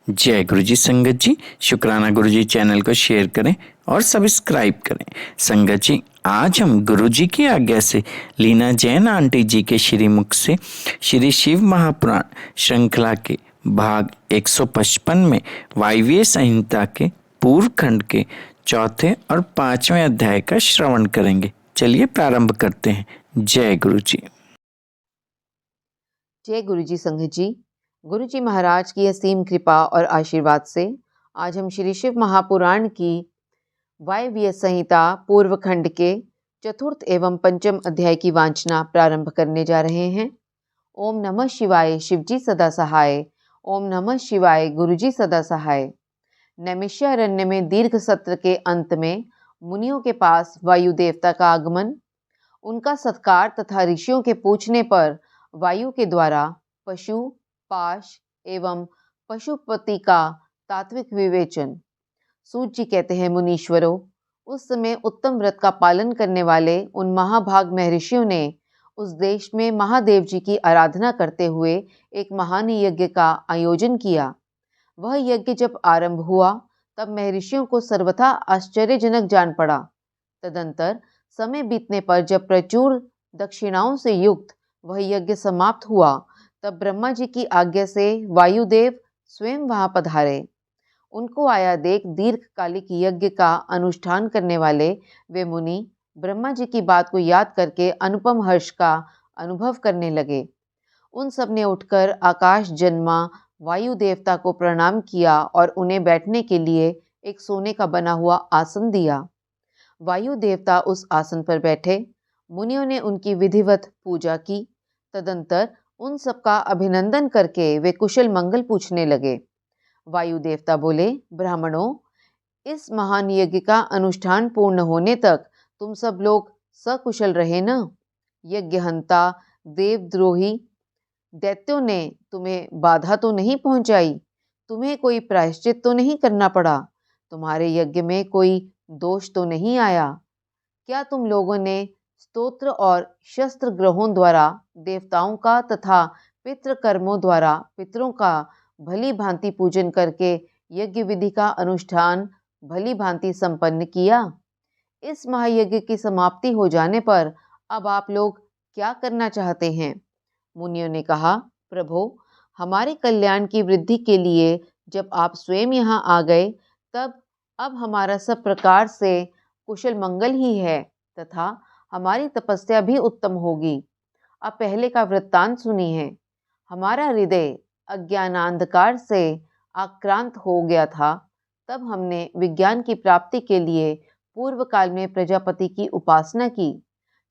जय गुरु जी। संगत जी, शुक्राना गुरु जी चैनल को शेयर करें और सब्सक्राइब करें। संगत जी, आज हम गुरु जी की आज्ञा से लीना जैन आंटी जी के श्रीमुख से श्री शिव महापुराण श्रृंखला के भाग 155 में वायव्य संहिता के पूर्व खंड के चौथे और 5वें अध्याय का श्रवण करेंगे। चलिए प्रारंभ करते हैं। जय गुरु जी। जय गुरु जी। संगत जी, गुरु जी महाराज की असीम कृपा और आशीर्वाद से आज हम श्री शिव महापुराण की वायव्य संहिता पूर्व खंड के चतुर्थ एवं पंचम अध्याय की वांचना प्रारंभ करने जा रहे हैं। ओम नमः शिवाय, शिवजी सदा सहाय। ओम नमः शिवाय, गुरुजी सदा सहाय। नैमिषारण्य में दीर्घ सत्र के अंत में मुनियों के पास वायु देवता का आगमन, उनका सत्कार तथा ऋषियों के पूछने पर वायु के द्वारा पशु, पाश एवं पशुपति का तात्विक विवेचन। सूत जी कहते हैं, मुनीश्वरों, उस समय उत्तम व्रत का पालन करने वाले उन महाभाग महर्षियों ने उस देश में महादेव जी की आराधना करते हुए एक महान यज्ञ का आयोजन किया। वह यज्ञ जब आरंभ हुआ तब महर्षियों को सर्वथा आश्चर्यजनक जान पड़ा। तदंतर समय बीतने पर जब प्रचुर दक्षिणाओं से युक्त वह यज्ञ समाप्त हुआ तब ब्रह्मा जी की आज्ञा से वायुदेव स्वयं वहां पधारे। उनको आया देख दीर्घकालिक यज्ञ का अनुष्ठान करने वाले वे मुनि ब्रह्मा जी की बात को याद करके अनुपम हर्ष का अनुभव करने लगे। उन सब ने उठकर आकाश जन्मा वायु देवता को प्रणाम किया और उन्हें बैठने के लिए एक सोने का बना हुआ आसन दिया। वायु देवता उस आसन पर बैठे। मुनियों ने उनकी विधिवत पूजा की। तदंतर उन सबका अभिनंदन करके वे कुशल मंगल पूछने लगे। वायु देवता बोले, ब्राह्मणों, इस महान यज्ञ का अनुष्ठान पूर्ण होने तक तुम सब लोग सकुशल रहे न? यज्ञहंता देवद्रोही दैत्यों ने तुम्हें बाधा तो नहीं पहुंचाई? तुम्हें कोई प्रायश्चित तो नहीं करना पड़ा? तुम्हारे यज्ञ में कोई दोष तो नहीं आया? क्या तुम लोगों ने स्तोत्र और शस्त्र ग्रहों द्वारा देवताओं का तथा पितृ कर्मों द्वारा पितरों का भली भांति पूजन करके यज्ञ विधि का अनुष्ठान भली भांति संपन्न किया? इस महायज्ञ की समाप्ति हो जाने पर अब आप लोग क्या करना चाहते हैं? मुनियों ने कहा, प्रभो, हमारे कल्याण की वृद्धि के लिए जब आप स्वयं यहाँ आ गए तब अब हमारा सब प्रकार से कुशल मंगल ही है तथा हमारी तपस्या भी उत्तम होगी। अब पहले का वृत्तांत सुनिए। हमारा हृदय अज्ञानांधकार से आक्रांत हो गया था। तब हमने विज्ञान की प्राप्ति के लिए पूर्व काल में प्रजापति की उपासना की।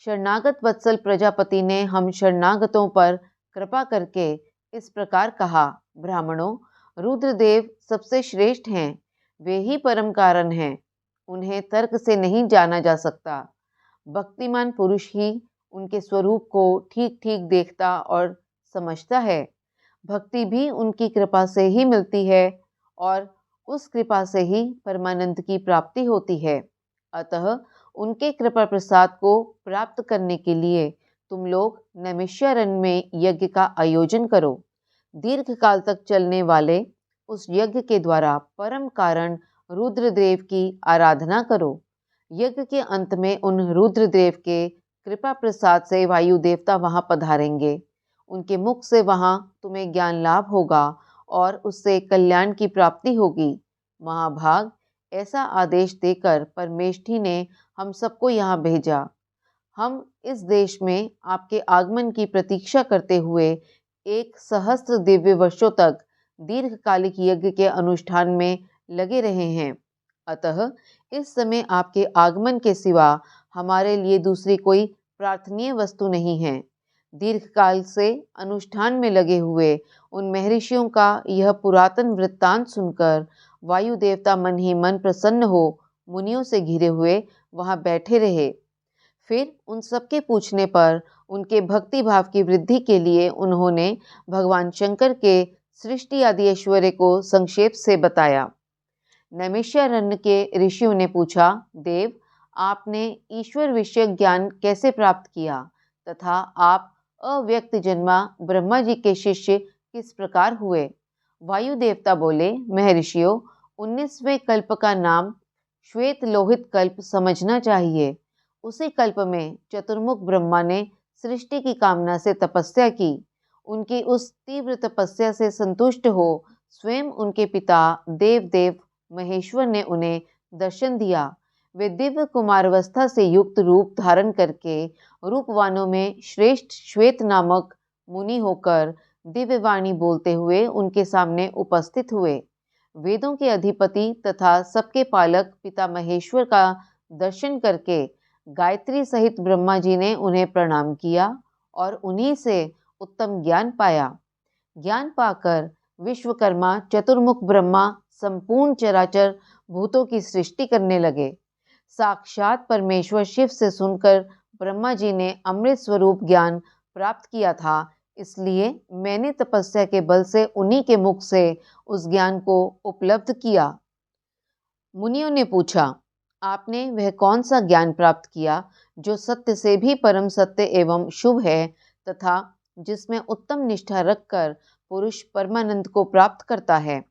शरणागत वत्सल प्रजापति ने हम शरणागतों पर कृपा करके इस प्रकार कहा, ब्राह्मणों, रुद्रदेव सबसे श्रेष्ठ हैं। वे ही परम कारण हैं। उन्हें तर्क से नहीं जाना जा सकता। भक्तिमान पुरुष ही उनके स्वरूप को ठीक ठीक देखता और समझता है। भक्ति भी उनकी कृपा से ही मिलती है और उस कृपा से ही परमानंद की प्राप्ति होती है। अतः उनके कृपा प्रसाद को प्राप्त करने के लिए तुम लोग नैमिषारण्य में यज्ञ का आयोजन करो। दीर्घ काल तक चलने वाले उस यज्ञ के द्वारा परम कारण रुद्रदेव की आराधना करो। यज्ञ के अंत में उन रुद्रदेव के कृपा प्रसाद से वायु देवता वहां पधारेंगे। उनके मुख से वहां तुम्हें ज्ञान लाभ होगा और उससे कल्याण की प्राप्ति होगी। महाभाग, ऐसा आदेश देकर परमेष्ठी ने हम सबको यहाँ भेजा। हम इस देश में आपके आगमन की प्रतीक्षा करते हुए 1 सहस्त्र दिव्य वर्षों तक दीर्घकालिक यज्ञ के अनुष्ठान में लगे रहे हैं। अतः इस समय आपके आगमन के सिवा हमारे लिए दूसरी कोई प्रार्थनीय वस्तु नहीं है। दीर्घकाल से अनुष्ठान में लगे हुए उन महर्षियों का यह पुरातन वृत्तांत सुनकर वायु देवता मन ही मन प्रसन्न हो मुनियों से घिरे हुए वहां बैठे रहे। फिर उन सबके पूछने पर उनके भक्ति भाव की वृद्धि के लिए उन्होंने भगवान शंकर के सृष्टि आदि ऐश्वर्य को संक्षेप से बताया। नैमिषारण्य के ऋषियों ने पूछा, देव, आपने ईश्वर विषयक ज्ञान कैसे प्राप्त किया तथा आप अव्यक्त जन्मा ब्रह्मा जी के शिष्य किस प्रकार हुए? वायु देवता बोले, महर्षियों, 19वें कल्प का नाम श्वेत लोहित कल्प समझना चाहिए। उसी कल्प में चतुर्मुख ब्रह्मा ने सृष्टि की कामना से तपस्या की। उनकी उस तीव्र तपस्या से संतुष्ट हो स्वयं उनके पिता देव महेश्वर ने उन्हें दर्शन दिया। वे दिव्य कुमारावस्था से युक्त रूप धारण करके रूपवानों में श्रेष्ठ श्वेत नामक मुनि होकर दिव्य वाणी बोलते हुए उनके सामने उपस्थित हुए। वेदों के अधिपति तथा सबके पालक पिता महेश्वर का दर्शन करके गायत्री सहित ब्रह्मा जी ने उन्हें प्रणाम किया और उन्हीं से उत्तम ज्ञान पाया। ज्ञान पाकर विश्वकर्मा चतुर्मुख ब्रह्मा संपूर्ण चराचर भूतों की सृष्टि करने लगे। साक्षात परमेश्वर शिव से सुनकर ब्रह्मा जी ने अमृत स्वरूप ज्ञान प्राप्त किया था, इसलिए मैंने तपस्या के बल से उन्हीं के मुख से उस ज्ञान को उपलब्ध किया। मुनियों ने पूछा, आपने वह कौन सा ज्ञान प्राप्त किया जो सत्य से भी परम सत्य एवं शुभ है तथा जिसमें उत्तम निष्ठा रखकर पुरुष परमानंद को प्राप्त करता है?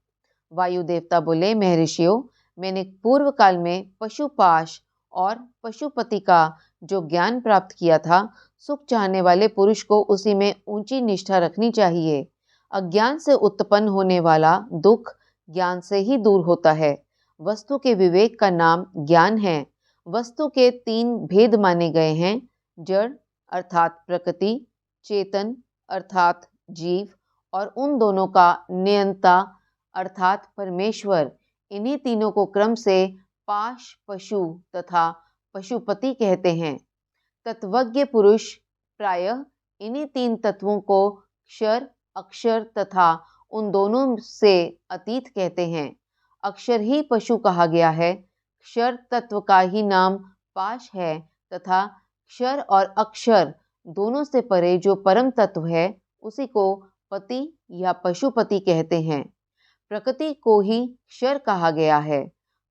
वायु देवता बोले, महर्षियों, मैंने पूर्व काल में पशुपाश और पशुपति का जो ज्ञान प्राप्त किया था, सुख चाहने वाले पुरुष को उसी में ऊंची निष्ठा रखनी चाहिए। अज्ञान से उत्पन्न होने वाला दुख ज्ञान से ही दूर होता है। वस्तु के विवेक का नाम ज्ञान है। वस्तु के 3 भेद माने गए हैं, जड़ अर्थात प्रकृति, चेतन अर्थात जीव और उन दोनों का नियंता अर्थात परमेश्वर। इन्हीं तीनों को क्रम से पाश, पशु तथा पशुपति कहते हैं। तत्वज्ञ पुरुष प्रायः इन्हीं 3 तत्वों को क्षर, अक्षर तथा उन दोनों से अतीत कहते हैं। अक्षर ही पशु कहा गया है। क्षर तत्व का ही नाम पाश है तथा क्षर और अक्षर दोनों से परे जो परम तत्व है उसी को पति या पशुपति कहते हैं। प्रकृति को ही क्षर कहा गया है।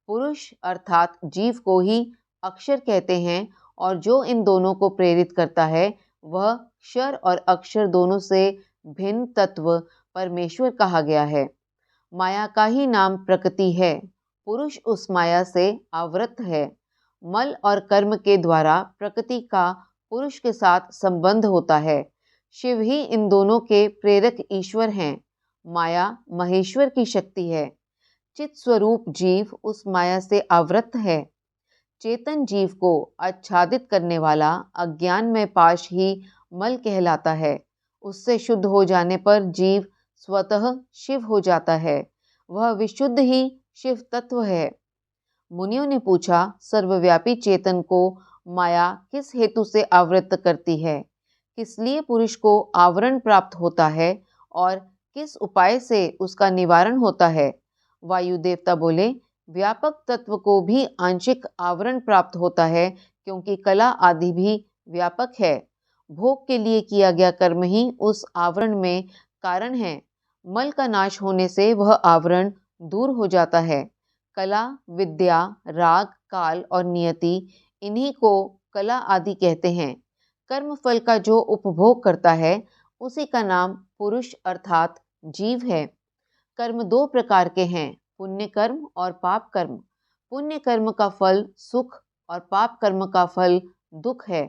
पुरुष अर्थात जीव को ही अक्षर कहते हैं और जो इन दोनों को प्रेरित करता है वह क्षर और अक्षर दोनों से भिन्न तत्व परमेश्वर कहा गया है। माया का ही नाम प्रकृति है। पुरुष उस माया से आवृत है। मल और कर्म के द्वारा प्रकृति का पुरुष के साथ संबंध होता है। शिव ही इन दोनों के प्रेरक ईश्वर हैं। माया महेश्वर की शक्ति है। चित स्वरूप जीव उस माया से आवृत है। चेतन जीव को आच्छादित करने वाला अज्ञान में पाश ही मल कहलाता है। उससे शुद्ध हो जाने पर जीव स्वतः शिव हो जाता है। वह विशुद्ध ही शिव तत्व है। मुनियों ने पूछा, सर्वव्यापी चेतन को माया किस हेतु से आवृत करती है? किस लिए पुरुष को आवरण प्राप्त होता है और किस उपाय से उसका निवारण होता है? वायु देवता बोले, व्यापक तत्व को भी आंशिक आवरण प्राप्त होता है क्योंकि कला आदि भी व्यापक है। भोग के लिए किया गया कर्म ही उस आवरण में कारण है। मल का नाश होने से वह आवरण दूर हो जाता है। कला, विद्या, राग, काल और नियति इन्हीं को कला आदि कहते हैं। कर्म फल का जो उपभोग करता है उसी का नाम पुरुष अर्थात जीव है। कर्म 2 प्रकार के हैं, पुण्य कर्म और पाप कर्म। पुण्य कर्म का फल सुख और पाप कर्म का फल दुख है।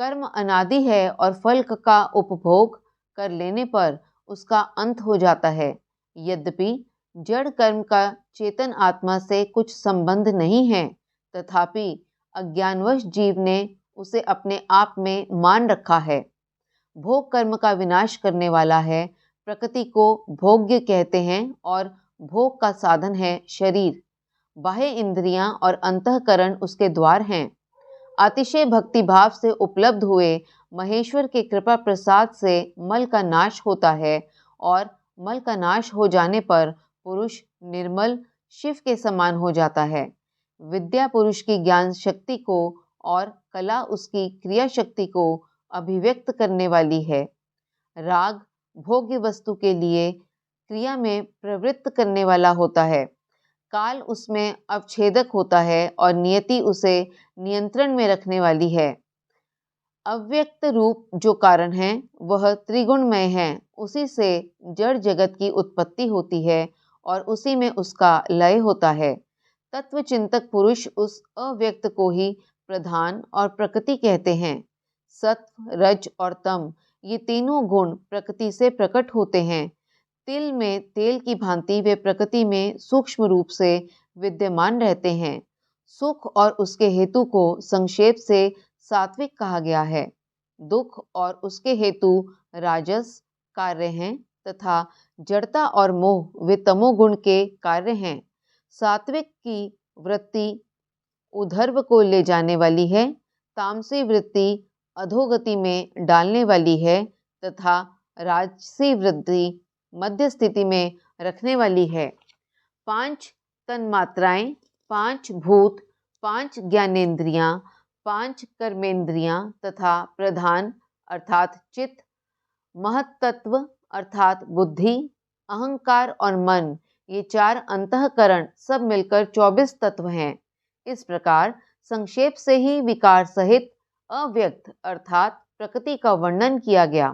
कर्म अनादि है और फल का उपभोग कर लेने पर उसका अंत हो जाता है। यद्यपि जड़ कर्म का चेतन आत्मा से कुछ संबंध नहीं है, तथापि अज्ञानवश जीव ने उसे अपने आप में मान रखा है। भोग कर्म का विनाश करने वाला है। प्रकृति को भोग्य कहते हैं और भोग का साधन है शरीर। बाह्य इंद्रियां और अंतःकरण उसके द्वार हैं। अतिशय भक्ति भाव से उपलब्ध हुए महेश्वर के कृपा प्रसाद से मल का नाश होता है और मल का नाश हो जाने पर पुरुष निर्मल शिव के समान हो जाता है। विद्या पुरुष की ज्ञान शक्ति को और कला उसकी क्रिया शक्ति को अभिव्यक्त करने वाली है। राग भोग्य वस्तु के लिए क्रिया में प्रवृत्त करने वाला होता है। काल उसमें अवच्छेदक होता है और नियति उसे नियंत्रण में रखने वाली है। अव्यक्त रूप जो कारण है वह त्रिगुणमय है। उसी से जड़ जगत की उत्पत्ति होती है और उसी में उसका लय होता है। तत्वचिंतक पुरुष उस अव्यक्त को ही प्रधान और प्रकृति कहते हैं। सत्व, रज और तम ये तीनों गुण प्रकृति से प्रकट होते हैं। तिल में तेल की भांति वे प्रकृति में सूक्ष्म रूप से विद्यमान रहते हैं। सुख और उसके हेतु को संक्षेप से सात्विक कहा गया है। दुख और उसके हेतु राजस कार्य हैं तथा जड़ता और मोह वे तमोगुण के कार्य हैं। सात्विक की वृत्ति उधर्व को ले जाने वाली है, तामसी वृत्ति अधोगति में डालने वाली है तथा राजसी वृत्ति मध्य स्थिति में रखने वाली है। 5 तन्मात्राएं, 5 भूत, 5 ज्ञानेंद्रियां, 5 कर्मेंद्रियां तथा प्रधान अर्थात चित्त, महत्तत्व अर्थात बुद्धि, अहंकार और मन ये 4 अंतःकरण सब मिलकर 24 तत्व हैं। इस प्रकार संक्षेप से ही विकार सहित अव्यक्त अर्थात प्रकृति का वर्णन किया गया।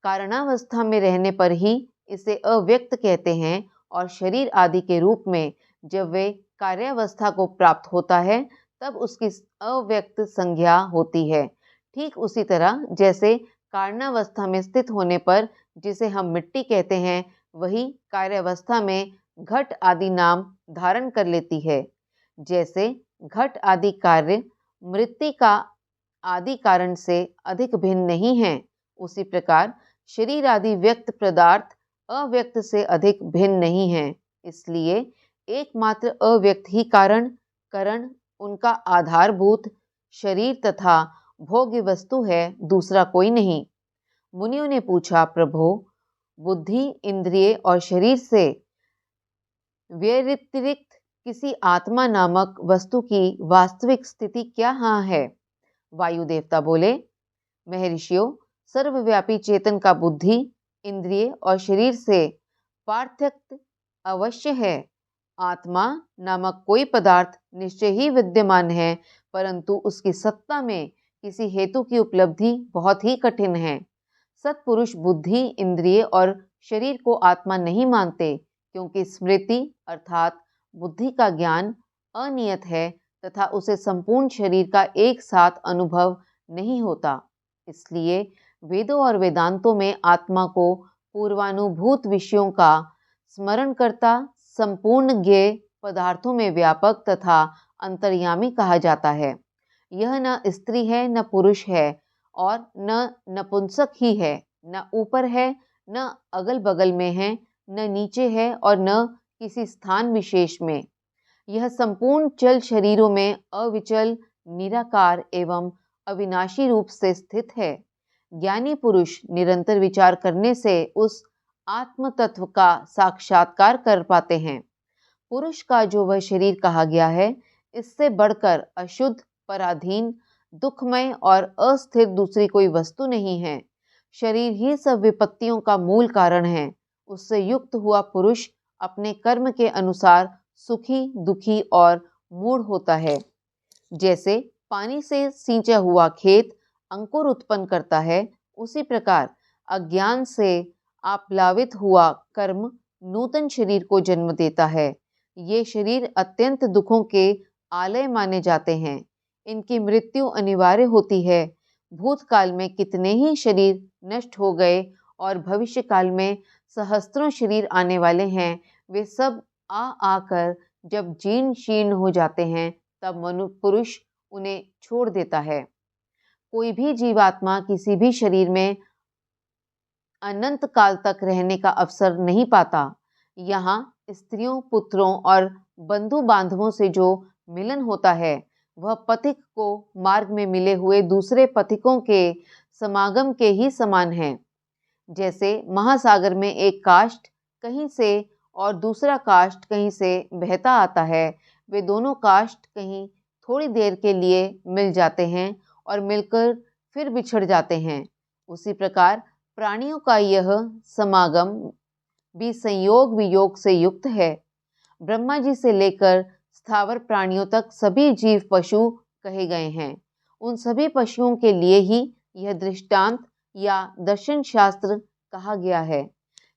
कारणावस्था में रहने पर ही इसे अव्यक्त कहते हैं और शरीर आदि के रूप में जब वे कार्यावस्था को प्राप्त होता है तब उसकी अव्यक्त संज्ञा होती है। ठीक उसी तरह जैसे कारणावस्था में स्थित होने पर जिसे हम मिट्टी कहते हैं वही कार्यावस्था में घट आदि नाम धारण कर लेती है। जैसे घट आदि कार्य मृत्तिका आदि कारण से अधिक भिन्न नहीं है, उसी प्रकार शरीर आदि व्यक्त पदार्थ अव्यक्त से अधिक भिन्न नहीं है। इसलिए एकमात्र अव्यक्त ही करण उनका आधारभूत शरीर तथा भोग्य वस्तु है, दूसरा कोई नहीं। मुनियों ने पूछा, प्रभो बुद्धि, इंद्रिय और शरीर से व्यतिरिक्त किसी आत्मा नामक वस्तु की वास्तविक स्थिति क्या हाँ है? वायु देवता बोले, महर्षियों, सर्वव्यापी चेतन का बुद्धि, इंद्रिय और शरीर से पार्थक्य अवश्य है। आत्मा नामक कोई पदार्थ निश्चय ही विद्यमान है, परंतु उसकी सत्ता में किसी हेतु की उपलब्धि बहुत ही कठिन है। सत्पुरुष बुद्धि, इंद्रिय और शरीर को आत्मा नहीं मानते, क्योंकि स्मृति अर्थात बुद्धि का ज्ञान अनियत है तथा उसे संपूर्ण शरीर का एक साथ अनुभव नहीं होता। इसलिए वेदों और वेदांतों में आत्मा को पूर्वानुभूत विषयों का स्मरण करता, संपूर्ण ज्ञेय पदार्थों में व्यापक तथा अंतर्यामी कहा जाता है। यह न स्त्री है न पुरुष है और न नपुंसक ही है, न ऊपर है न अगल बगल में है, न नीचे है और न किसी स्थान विशेष में। यह संपूर्ण चल शरीरों में अविचल, निराकार एवं अविनाशी रूप से स्थित है। ज्ञानी पुरुष निरंतर विचार करने से उस आत्म तत्व का साक्षात्कार कर पाते हैं। पुरुष का जो वह शरीर कहा गया है, इससे बढ़कर अशुद्ध, पराधीन, दुखमय और अस्थिर दूसरी कोई वस्तु नहीं है। शरीर ही सब विपत्तियों का मूल कारण है। उससे युक्त हुआ पुरुष अपने कर्म के अनुसार सुखी, दुखी और मूढ़ होता है। जैसे पानी से सींचा हुआ खेत अंकुर उत्पन्न करता है, उसी प्रकार अज्ञान से आप्लावित हुआ कर्म नूतन शरीर को जन्म देता है। ये शरीर अत्यंत दुखों के आलय माने जाते हैं। इनकी मृत्यु अनिवार्य होती है। भूतकाल में कितने ही शरीर नष्ट हो गए और भविष्य काल में सहस्त्रों शरीर आने वाले हैं। वे सब आकर जब जीर्ण शीर्ण हो जाते हैं तब पुरुष उन्हें छोड़ देता है। कोई भी जीवात्मा किसी भी शरीर में अनंत काल तक रहने का अवसर नहीं पाता। यहाँ स्त्रियों, पुत्रों और बंधु बांधवों से जो मिलन होता है वह पथिक को मार्ग में मिले हुए दूसरे पथिकों के समागम के ही समान है। जैसे महासागर में एक काष्ठ कहीं से और दूसरा काष्ठ कहीं से बहता आता है, वे दोनों काष्ठ कहीं थोड़ी देर के लिए मिल जाते हैं और मिलकर फिर बिछड़ जाते हैं। उसी प्रकार प्राणियों का यह समागम भी संयोग वियोग से युक्त है। ब्रह्मा जी से लेकर स्थावर प्राणियों तक सभी जीव पशु कहे गए हैं उन सभी पशुओं के लिए ही यह दृष्टांत या दर्शन शास्त्र कहा गया है।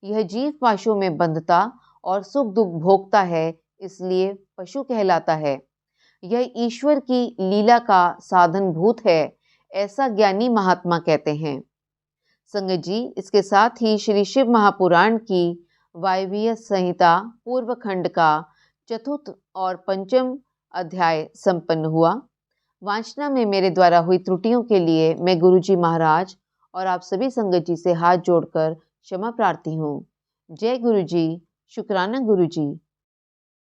यह जीव पाशों में बंधता और सुख दुख भोगता है, इसलिए पशु कहलाता है। यह ईश्वर की लीला का साधनभूत है, ऐसा ज्ञानी महात्मा कहते हैं। संगत जी, इसके साथ ही श्री शिव महापुराण की वायवीय संहिता पूर्व खंड का चतुर्थ और पंचम अध्याय संपन्न हुआ। वाचना में मेरे द्वारा हुई त्रुटियों के लिए मैं गुरुजी महाराज और आप सभी संगत जी से हाथ जोड़कर क्षमा प्रार्थी हूँ। जय गुरुजी, शुक्राना गुरुजी।